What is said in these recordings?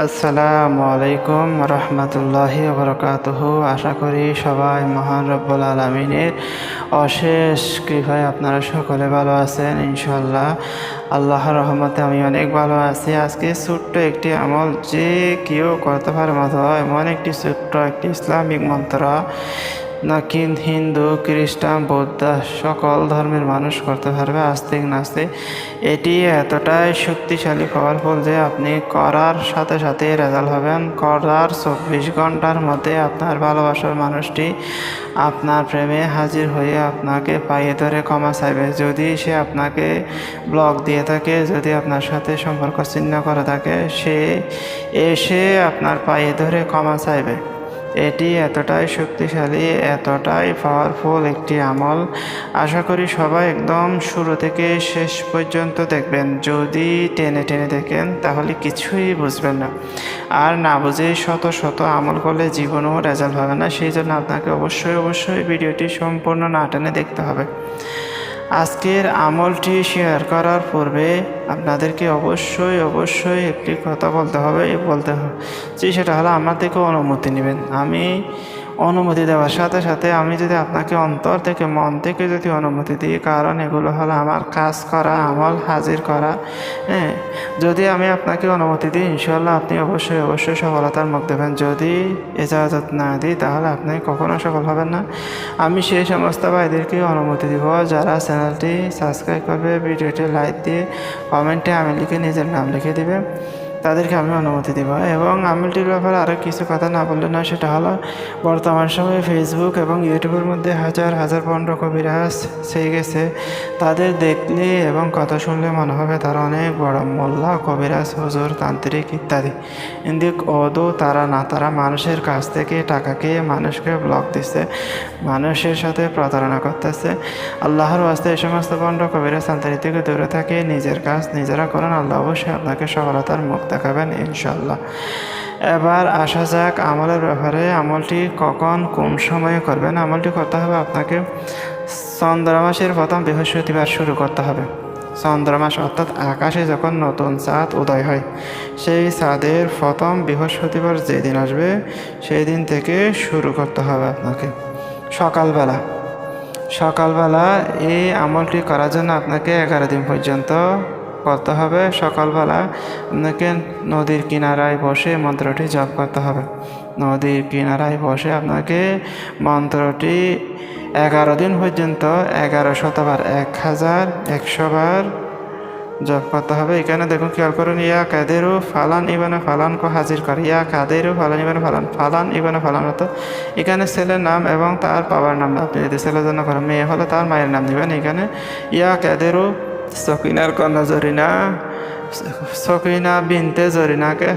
আসসালামু আলাইকুম রহমতুল্লাহি বারাকাতুহু। আশা করি সবাই মহান রব্বুল আলামিনের অশেষ কৃপায় আপনারা সকলে ভালো আছেন ইনশাআল্লাহ। আল্লাহর রহমতে আমি অনেক ভালো আছি। আজকে ছোট্ট একটি আমল যে কেউ করতে পারে মতো এমন একটি ছোট্ট একটি ইসলামিক মন্ত্র নাকি হিন্দু খ্রিস্টান বৌদ্ধ সকল ধর্মের মানুষ করতে পারবে, আস্তিক নাস্তিক। এটি এতটাই শক্তিশালী পাওয়ারফুল যে আপনি করার সাথে সাথে রেজাল্ট হবেন। করার 24 ঘন্টার মধ্যে আপনার ভালোবাসার মানুষটি আপনার প্রেমে হাজির হয়ে আপনাকে পায়ে ধরে ক্ষমা চাইবে। যদি সে আপনাকে ব্লক দিয়ে থাকে, যদি আপনার সাথে সম্পর্ক ছিন্ন করে থাকে, সে এসে আপনার পায়ে ধরে ক্ষমা চাইবে। এটি এতটাই শক্তিশালী, এতটাই পাওয়ারফুল একটি আমল। আশা করি সবাই একদম শুরু থেকে শেষ পর্যন্ত দেখবেন। যদি টেনে টেনে দেখেন তাহলে কিছুই বুঝবেন না, আর না বুঝে শত শত আমল করলে জীবনেও রেজাল্ট হবে না। সেই জন্য আপনাকে অবশ্যই ভিডিওটি সম্পূর্ণ না টেনে দেখতে হবে। আজকের আমলটি শেয়ার করার পূর্বে আপনাদেরকে অবশ্যই একটি কথা বলতে হবে সেটা হলো আমার থেকে অনুমতি নেবেন। আমি অনুমতি দেওয়ার সাথে সাথে আমি যদি আপনাকে অন্তর থেকে মন থেকে যদি অনুমতি দিই, কারণ এগুলো হলো আমার কাজ করা আমল হাজির করা। যদি আমি আপনাকে অনুমতি দিই ইনশাআল্লাহ আপনি অবশ্যই সফলতার মুখ দেবেন। যদি ইজাজত না দিই তাহলে আপনি কখনো সফল হবেন না। আমি সেই সমস্ত ভাইদেরকে অনুমতি দিব যারা চ্যানেলটি সাবস্ক্রাইব করবে, ভিডিওটি লাইক দিয়ে কমেন্টে আমি লিখে নিজের নাম লিখে দিবে, তাদেরকে আমি অনুমতি দেব। এবং আমলটির ব্যাপারে আরও কিছু কথা না বললে না, সেটা হলো বর্তমান সময়ে ফেসবুক এবং ইউটিউবের মধ্যে হাজার পণ্ড কবিরাজ ছেয়ে গেছে। তাদের দেখলে এবং কথা শুনলে মনে হবে তারা অনেক বড় মোল্লা, কবিরাজ, হুজুর, তান্ত্রিক ইত্যাদি। কিন্তু অদৌ তারা না, তারা মানুষের কাছ থেকে টাকা খেয়ে মানুষকে ব্লক দিচ্ছে, মানুষের সাথে প্রতারণা করতেছে। আল্লাহর ওয়াস্তে এই সমস্ত পণ্ড কবিরাজ তান্ত্রিক থেকে দূরে থাকে, নিজের কাজ নিজেরা করেন। আল্লাহ অবশ্যই আপনাকে সফলতার মুখ দেখাবেন ইনশাআল্লাহ। এবার আসা যাক আমলের ব্যাপারে। আমলটি কখন কোন সময়ে করবেন? আমলটি করতে হবে আপনাকে চন্দ্র মাসের প্রথম বৃহস্পতিবার শুরু করতে হবে। চন্দ্র মাস অর্থাৎ আকাশে যখন নতুন চাঁদ উদয় হয়, সেই চাঁদের প্রথম বৃহস্পতিবার যেদিন আসবে সেই দিন থেকে শুরু করতে হবে আপনাকে। সকালবেলা এই আমলটি করার জন্য আপনাকে 11 দিন পর্যন্ত করতে হবে। সকালবেলা আপনাকে নদীর কিনারায় বসে মন্ত্রটি জপ করতে হবে। নদীর কিনারায় বসে আপনাকে মন্ত্রটি 11 দিন পর্যন্ত 1100 বার 1100 বার জপ করতে হবে। এখানে দেখুন, খেয়াল করুন, ইয়া কাদেরু ফালান ইবানে ফালানকে হাজির করে। ইয়া কাদেরু ফালান ইবানে ফালান ইবানে ফালান হতো। এখানে ছেলের নাম এবং তার বাবার নাম, আপনি যদি ছেলের জন্য করেন, মেয়ে হলে তার মায়ের নাম নেবেন। এখানে ইয়া কাদেরু সকিনার কন্যা সকিনা বিনতে জরিনাকে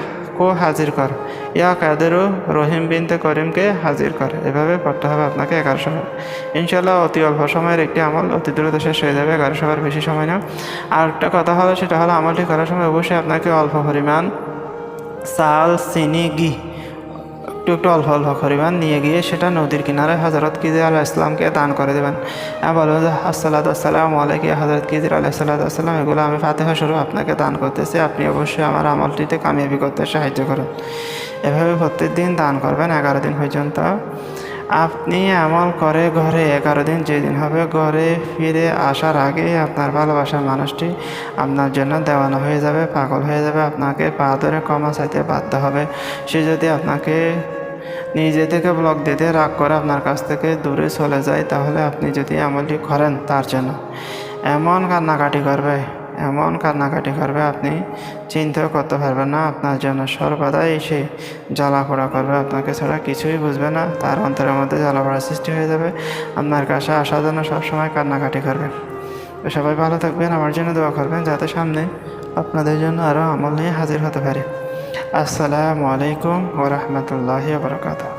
হাজির কর। ইয়া কাদেরু রহিম বিনতে করিমকে হাজির কর। এভাবে পড়তে হবে আপনাকে 1100 বার। ইনশাল্লাহ অতি অল্প সময়ের একটি আমল, অতি দ্রুত শেষ হয়ে যাবে, 1100 বার বেশি সময় না। আর একটা কথা হলো, সেটা হলো আমলটি করার সময় অবশ্যই আপনাকে অল্প পরিমাণ চাল, চিনি, ঘি একটু অল্প পরিমাণ নিয়ে গিয়ে সেটা নদীর কিনারে হযরত খিজির আলাইহিস সালামকে দান করে দেবেন। বলবেন যে আসসালাতু ওয়াসসালামু আলাইকা হযরত খিজির আলাইহিস সালাম, এগুলো আমি ফাতিহা স্বরূপ আপনাকে দান করতেছি, আপনি অবশ্যই আমার আমলটিতে কামিয়াবি করতে সাহায্য করুন। এভাবে প্রত্যেকদিন দান করবেন 11 দিন পর্যন্ত। আপনি আমল করে ঘরে 11 দিন যেদিন হবে, ঘরে ফিরে আসার আগে আপনার ভালোবাসার মানুষটি আপনার জন্য দেওয়ানা হয়ে যাবে, পাগল হয়ে যাবে, আপনাকে পা ধরে ক্ষমা চাইতে বাধ্য হবে। সে যদি আপনাকে নিজে থেকে ব্লক দিতে রাগ করে আপনার কাছ থেকে দূরে চলে যায়, তাহলে আপনি যদি আমলটি করেন তার জন্য এমন কান্নাকাটি করবে আপনি চিন্তাও করতে পারবেন না। আপনার জন্য সর্বদাই সে জ্বালাপোড়া করবে, আপনাকে ছাড়া কিছুই বুঝবে না। তার অন্তরের মধ্যে জ্বালাপোড়া সৃষ্টি হয়ে যাবে, আপনার কাছে আসার জন্য সবসময় কান্নাকাটি করবে। তো সবাই ভালো থাকবেন, আমার জন্য দোয়া করবেন যাতে সামনে আপনাদের জন্য আরও আমল নিয়ে হাজির হতে পারে। আসসালামু আলাইকুম ওয়া রাহমাতুল্লাহি ওয়া বারাকাতুহু।